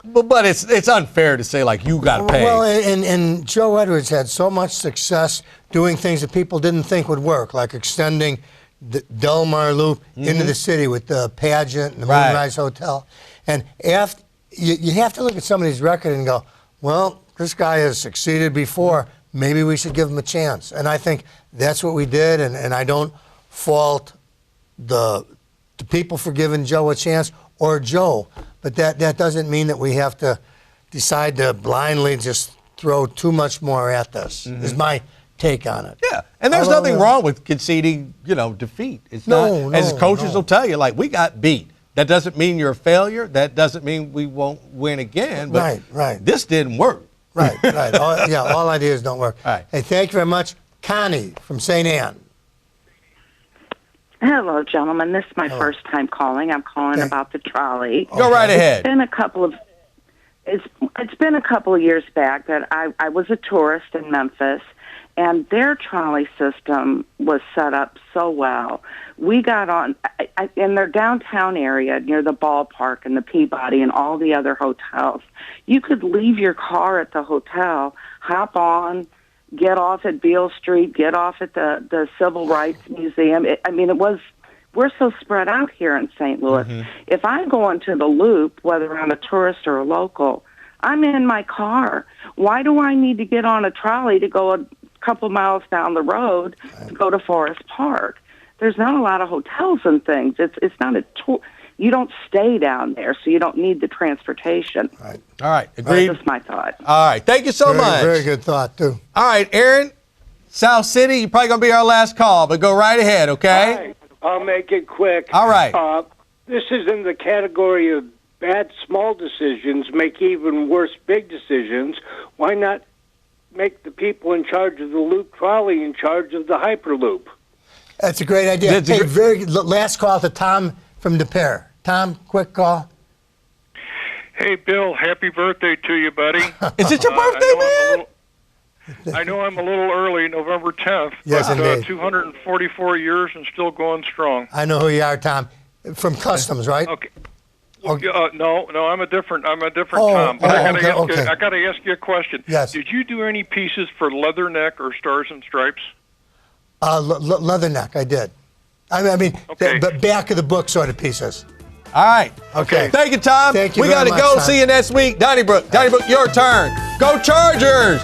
But it's unfair to say, like, you got to pay. Well, and Joe Edwards had so much success doing things that people didn't think would work, like extending the Belmar Loop into the city with the pageant and the Moonrise Hotel. And after, you have to look at somebody's record and go, well, this guy has succeeded before. Maybe we should give him a chance. And I think that's what we did, and I don't fault the people for giving Joe a chance or Joe. But that doesn't mean that we have to decide to blindly just throw too much more at this, is my take on it. Yeah, and there's nothing wrong with conceding, defeat. It's not, as coaches will tell you, like, we got beat. That doesn't mean you're a failure. That doesn't mean we won't win again. But this didn't work. Right. All ideas don't work. All right. Hey, thank you very much. Connie from St. Anne. Hello, gentlemen. This is my first time calling. I'm calling about the trolley. Go right ahead. It's been a couple of years back that I was a tourist in Memphis, and their trolley system was set up so well. We got on in their downtown area near the ballpark and the Peabody and all the other hotels. You could leave your car at the hotel, hop on, get off at Beale Street, get off at the Civil Rights Museum. We're so spread out here in St. Louis. If I go into the Loop, whether I'm a tourist or a local, I'm in my car. Why do I need to get on a trolley to go a couple miles down the road to go to Forest Park? There's not a lot of hotels and things. It's not a tour. You don't stay down there, so you don't need the transportation. Right. All right. Agreed. That's just my thought. All right. Thank you so much. Very good thought, too. All right, Aaron, South City, you're probably going to be our last call, but go right ahead, okay? All right. I'll make it quick. All right. This is in the category of bad small decisions make even worse big decisions. Why not make the people in charge of the Loop Trolley in charge of the Hyperloop? That's a great idea. Very good. Last call to Tom from De Pere. Tom, quick call. Hey, Bill, happy birthday to you, buddy. Is it your birthday, man? I know I'm a little early, November 10th. Yes, but, indeed. 244 years and still going strong. I know who you are, Tom. From Customs, right? Okay. No, I'm a different Tom. But I got to ask you a question. Yes. Did you do any pieces for Leatherneck or Stars and Stripes? Leatherneck, I did. I mean, the back of the book sort of pieces. All right. Okay. Thank you, Tom. Thank you We very got to much, go. Tom. See you next week. Donnybrook, your turn. Go Chargers!